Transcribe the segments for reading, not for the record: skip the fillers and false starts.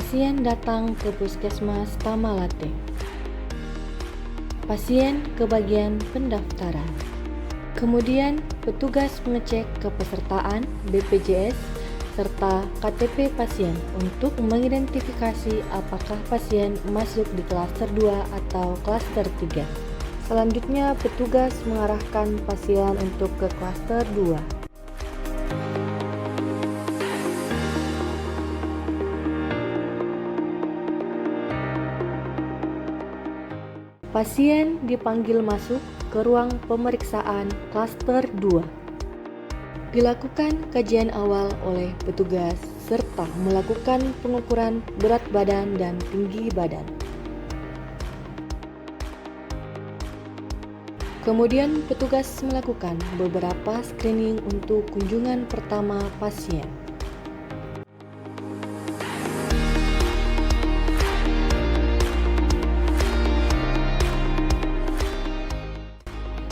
Pasien datang ke puskesmas Tamalate. Pasien ke bagian pendaftaran. Kemudian petugas mengecek kepesertaan BPJS serta KTP pasien untuk mengidentifikasi apakah pasien masuk di klaster 2 atau klaster 3. Selanjutnya petugas mengarahkan pasien untuk ke klaster 2. Pasien dipanggil masuk ke ruang pemeriksaan klaster 2. Dilakukan kajian awal oleh petugas serta melakukan pengukuran berat badan dan tinggi badan. Kemudian petugas melakukan beberapa screening untuk kunjungan pertama pasien.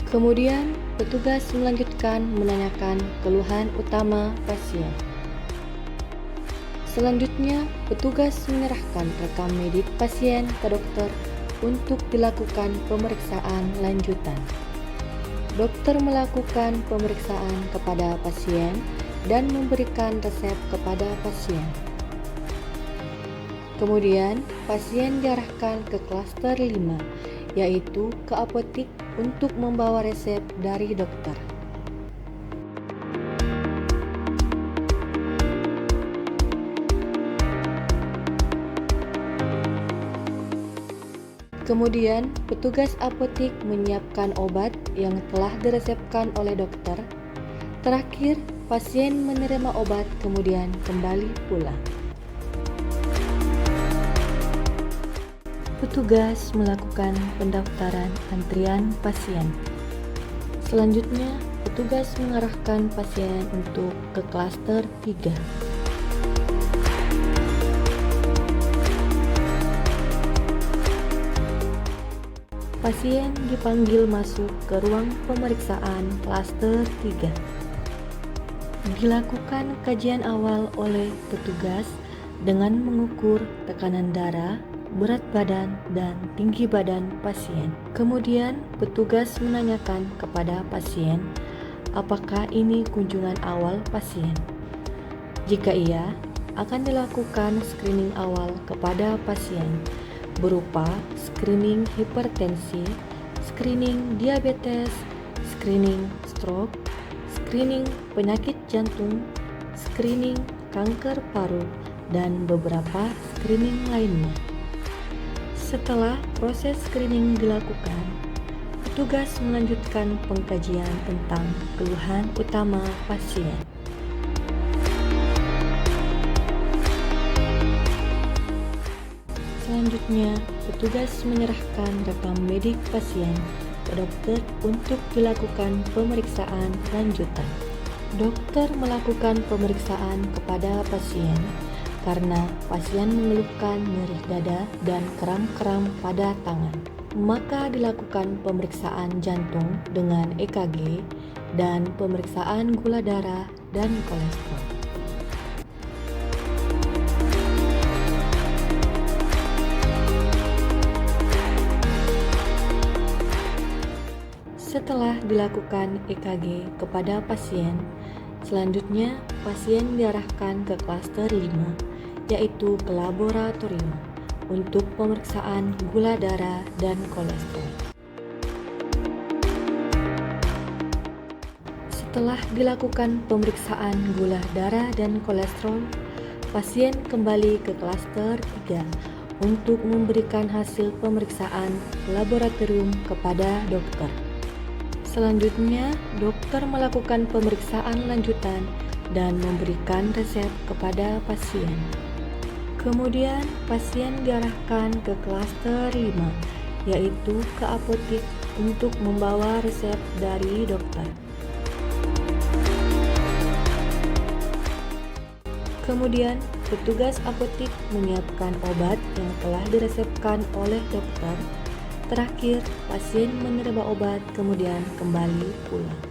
Kemudian, petugas melanjutkan menanyakan keluhan utama pasien. Selanjutnya, petugas menyerahkan rekam medik pasien ke dokter untuk dilakukan pemeriksaan lanjutan. Dokter melakukan pemeriksaan kepada pasien dan memberikan resep kepada pasien. Kemudian, pasien diarahkan ke klaster 5, yaitu ke apotik untuk membawa resep dari dokter. Kemudian, petugas apotik menyiapkan obat yang telah diresepkan oleh dokter. Terakhir, pasien menerima obat kemudian kembali pulang. Petugas melakukan pendaftaran antrian pasien. Selanjutnya, petugas mengarahkan pasien untuk ke klaster 3. Pasien dipanggil masuk ke ruang pemeriksaan klaster 3. Dilakukan kajian awal oleh petugas dengan mengukur tekanan darah, berat badan, dan tinggi badan pasien. Kemudian, petugas menanyakan kepada pasien apakah ini kunjungan awal pasien. Jika iya, akan dilakukan screening awal kepada pasien berupa screening hipertensi, screening diabetes, screening stroke, screening penyakit jantung, screening kanker paru, dan beberapa screening lainnya. Setelah proses screening dilakukan, petugas melanjutkan pengkajian tentang keluhan utama pasien. Selanjutnya, petugas menyerahkan rekam medik pasien ke dokter untuk dilakukan pemeriksaan lanjutan. Dokter melakukan pemeriksaan kepada pasien karena pasien mengeluhkan nyeri dada dan kram-kram pada tangan. Maka dilakukan pemeriksaan jantung dengan EKG dan pemeriksaan gula darah dan kolesterol. Setelah dilakukan EKG kepada pasien, selanjutnya pasien diarahkan ke klaster 5, yaitu ke laboratorium untuk pemeriksaan gula darah dan kolesterol. Setelah dilakukan pemeriksaan gula darah dan kolesterol, pasien kembali ke klaster 3 untuk memberikan hasil pemeriksaan laboratorium kepada dokter. Selanjutnya, dokter melakukan pemeriksaan lanjutan dan memberikan resep kepada pasien. Kemudian, pasien diarahkan ke klaster 5, yaitu ke apotik untuk membawa resep dari dokter. Kemudian, petugas apotik menyiapkan obat yang telah diresepkan oleh dokter. Terakhir, pasien menerima obat kemudian kembali pulang.